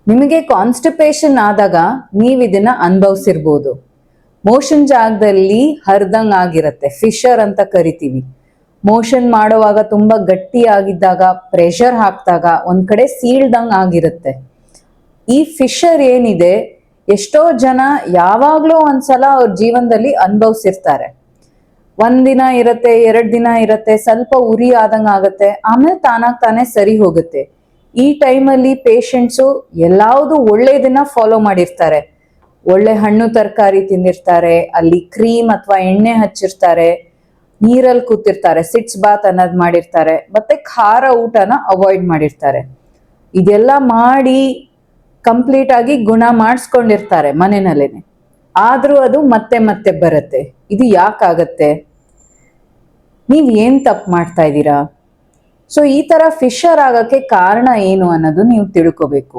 ನಿಮಗೆ ಕಾನ್ಸ್ಟಿಪೇಷನ್ ಆದಾಗ ನೀವು ಇದನ್ನ ಅನುಭವಿಸಿರ್ಬೋದು. ಮೋಷನ್ ಜಾಗದಲ್ಲಿ ಹರಿದಂಗ್ ಆಗಿರತ್ತೆ, ಫಿಶರ್ ಅಂತ ಕರಿತೀವಿ. ಮೋಷನ್ ಮಾಡುವಾಗ ತುಂಬಾ ಗಟ್ಟಿ ಆಗಿದ್ದಾಗ, ಪ್ರೆಷರ್ ಹಾಕಿದಾಗ ಒಂದ್ ಕಡೆ ಸೀಳ್ದಂಗ್ ಆಗಿರುತ್ತೆ. ಈ ಫಿಶರ್ ಏನಿದೆ, ಎಷ್ಟೋ ಜನ ಯಾವಾಗ್ಲೂ ಒಂದ್ಸಲ ಅವ್ರ ಜೀವನದಲ್ಲಿ ಅನುಭವಿಸಿರ್ತಾರೆ. ಒಂದಿನ ಇರತ್ತೆ, 2 ದಿನ ಇರತ್ತೆ, ಸ್ವಲ್ಪ ಉರಿ ಆದಂಗ ಆಗತ್ತೆ, ಆಮೇಲೆ ತಾನಾಗ್ ತಾನೇ ಸರಿ ಹೋಗುತ್ತೆ. ಈ ಟೈಮಲ್ಲಿ ಪೇಷಂಟ್ಸು ಎಲ್ಲಾವುದು ಒಳ್ಳೇದನ್ನ ಫಾಲೋ ಮಾಡಿರ್ತಾರೆ. ಒಳ್ಳೆ ಹಣ್ಣು ತರಕಾರಿ ತಿಂದಿರ್ತಾರೆ, ಅಲ್ಲಿ ಕ್ರೀಮ್ ಅಥವಾ ಎಣ್ಣೆ ಹಚ್ಚಿರ್ತಾರೆ, ನೀರಲ್ಲಿ ಕೂತಿರ್ತಾರೆ, ಸಿಟ್ಸ್ ಬಾತ್ ಅನ್ನೋದು ಮಾಡಿರ್ತಾರೆ, ಮತ್ತೆ ಖಾರ ಊಟನ ಅವಾಯ್ಡ್ ಮಾಡಿರ್ತಾರೆ. ಇದೆಲ್ಲ ಮಾಡಿ ಕಂಪ್ಲೀಟ್ ಆಗಿ ಗುಣ ಮಾಡಿಸ್ಕೊಂಡಿರ್ತಾರೆ ಮನೆಯಲ್ಲೇನೆ. ಆದ್ರೂ ಅದು ಮತ್ತೆ ಮತ್ತೆ ಬರುತ್ತೆ. ಇದು ಯಾಕಾಗತ್ತೆ? ನೀವ್ ಏನ್ ತಪ್ಪು ಮಾಡ್ತಾ ಇದ್ದೀರಾ? ಸೊ ಈ ತರ ಫಿಶರ್ ಆಗಕ್ಕೆ ಕಾರಣ ಏನು ಅನ್ನೋದು ನೀವು ತಿಳ್ಕೋಬೇಕು.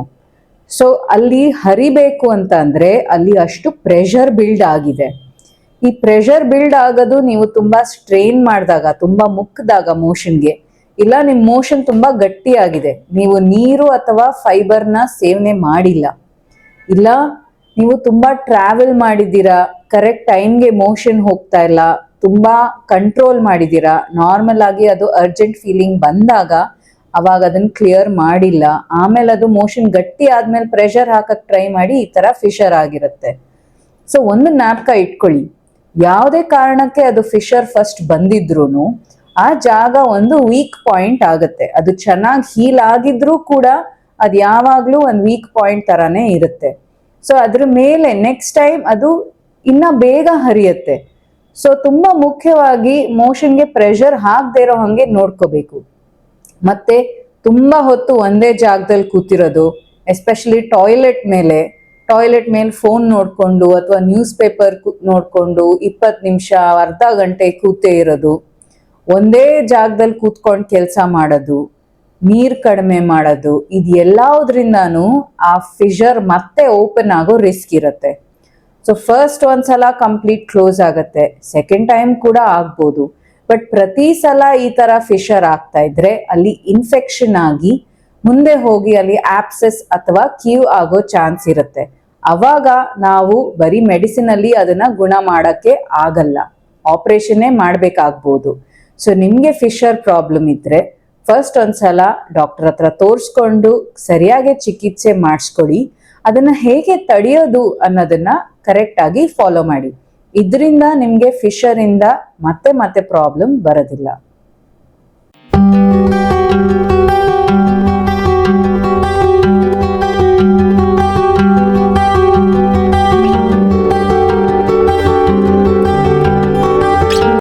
ಸೊ ಅಲ್ಲಿ ಹರಿಬೇಕು ಅಂತ ಅಂದ್ರೆ ಅಲ್ಲಿ ಅಷ್ಟು ಪ್ರೆಷರ್ ಬಿಲ್ಡ್ ಆಗಿದೆ. ಈ ಪ್ರೆಷರ್ ಬಿಲ್ಡ್ ಆಗೋದು ನೀವು ತುಂಬಾ ಸ್ಟ್ರೈನ್ ಮಾಡಿದಾಗ, ತುಂಬಾ ಮುಕ್ಕಿದಾಗ ಮೋಷನ್ಗೆ, ಇಲ್ಲ ನಿಮ್ ಮೋಷನ್ ತುಂಬಾ ಗಟ್ಟಿ ಆಗಿದೆ, ನೀವು ನೀರು ಅಥವಾ ಫೈಬರ್ನ ಸೇವನೆ ಮಾಡಿಲ್ಲ, ಇಲ್ಲ ನೀವು ತುಂಬಾ ಟ್ರಾವೆಲ್ ಮಾಡಿದ್ದೀರಾ, ಕರೆಕ್ಟ್ ಟೈಮ್ಗೆ ಮೋಷನ್ ಹೋಗ್ತಾ ಇಲ್ಲ, ತುಂಬಾ ಕಂಟ್ರೋಲ್ ಮಾಡಿದ್ದೀರಾ, ನಾರ್ಮಲ್ ಆಗಿ ಅದು ಅರ್ಜೆಂಟ್ ಫೀಲಿಂಗ್ ಬಂದಾಗ ಅವಾಗ ಅದನ್ನ ಕ್ಲಿಯರ್ ಮಾಡಿಲ್ಲ, ಆಮೇಲೆ ಅದು ಮೋಷನ್ ಗಟ್ಟಿ ಆದ್ಮೇಲೆ ಪ್ರೆಷರ್ ಹಾಕಕ್ ಟ್ರೈ ಮಾಡಿ ಈ ತರ ಫಿಶರ್ ಆಗಿರುತ್ತೆ. ಸೊ ಒಂದು ಜ್ಞಾಪಕ ಇಟ್ಕೊಳ್ಳಿ, ಯಾವುದೇ ಕಾರಣಕ್ಕೆ ಅದು ಫಿಶರ್ ಫಸ್ಟ್ ಬಂದಿದ್ರು ಆ ಜಾಗ ಒಂದು ವೀಕ್ ಪಾಯಿಂಟ್ ಆಗುತ್ತೆ. ಅದು ಚೆನ್ನಾಗಿ ಹೀಲ್ ಆಗಿದ್ರೂ ಕೂಡ ಅದು ಯಾವಾಗ್ಲೂ ಒಂದು ವೀಕ್ ಪಾಯಿಂಟ್ ತರಾನೇ ಇರುತ್ತೆ. ಸೊ ಅದ್ರ ಮೇಲೆ ನೆಕ್ಸ್ಟ್ ಟೈಮ್ ಅದು ಇನ್ನ ಬೇಗ ಹರಿಯುತ್ತೆ. ಸೊ ತುಂಬಾ ಮುಖ್ಯವಾಗಿ ಮೋಷನ್ಗೆ ಪ್ರೆಷರ್ ಹಾಕದೇ ಇರೋ ಹಂಗೆ ನೋಡ್ಕೋಬೇಕು. ಮತ್ತೆ ತುಂಬಾ ಹೊತ್ತು ಒಂದೇ ಜಾಗದಲ್ಲಿ ಕೂತಿರೋದು, ಎಸ್ಪೆಷಲಿ ಟಾಯ್ಲೆಟ್ ಮೇಲೆ ಫೋನ್ ನೋಡ್ಕೊಂಡು ಅಥವಾ ನ್ಯೂಸ್ ಪೇಪರ್ ನೋಡ್ಕೊಂಡು 20 ನಿಮಿಷ, ಅರ್ಧ ಗಂಟೆ ಕೂತೇ ಇರೋದು, ಒಂದೇ ಜಾಗದಲ್ಲಿ ಕೂತ್ಕೊಂಡು ಕೆಲಸ ಮಾಡೋದು, ನೀರ್ ಕಡಿಮೆ ಮಾಡೋದು, ಇದು ಎಲ್ಲಾದ್ರಿಂದಾನು ಆ ಫಿಶರ್ ಮತ್ತೆ ಓಪನ್ ಆಗೋ ರಿಸ್ಕ್ ಇರುತ್ತೆ. ಸೊ ಫಸ್ಟ್ ಒಂದ್ಸಲ ಕಂಪ್ಲೀಟ್ ಕ್ಲೋಸ್ ಆಗತ್ತೆ, ಸೆಕೆಂಡ್ ಟೈಮ್ ಕೂಡ ಆಗ್ಬೋದು. ಬಟ್ ಪ್ರತಿ ಸಲ ಈ ತರ ಫಿಶರ್ ಆಗ್ತಾ ಇದ್ರೆ ಅಲ್ಲಿ ಇನ್ಫೆಕ್ಷನ್ ಆಗಿ ಮುಂದೆ ಹೋಗಿ ಅಲ್ಲಿ ಆಪ್ಸೆಸ್ ಅಥವಾ ಕ್ಯೂ ಆಗೋ ಚಾನ್ಸ್ ಇರುತ್ತೆ. ಅವಾಗ ನಾವು ಬರೀ ಮೆಡಿಸಿನ್ ಅಲ್ಲಿ ಅದನ್ನ ಗುಣ ಮಾಡಕ್ಕೆ ಆಗಲ್ಲ, ಆಪರೇಷನ್ನೇ ಮಾಡ್ಬೇಕಾಗ್ಬೋದು. ಸೊ ನಿಮ್ಗೆ ಫಿಶರ್ ಪ್ರಾಬ್ಲಮ್ ಇದ್ರೆ ಫಸ್ಟ್ ಒಂದ್ಸಲ ಡಾಕ್ಟರ್ ಹತ್ರ ತೋರಿಸ್ಕೊಂಡು ಸರಿಯಾಗಿ ಚಿಕಿತ್ಸೆ ಮಾಡಿಸ್ಕೊಡಿ. ಅದನ್ನ ಹೇಗೆ ತಡೆಯೋದು ಅನ್ನೋದನ್ನ ಕರೆಕ್ಟ್ ಆಗಿ ಫಾಲೋ ಮಾಡಿ. ಇದರಿಂದ ನಿಮ್ಗೆ ಫಿಶರ್ ಇಂದ ಮತ್ತೆ ಪ್ರಾಬ್ಲಮ್ ಬರೋದಿಲ್ಲ.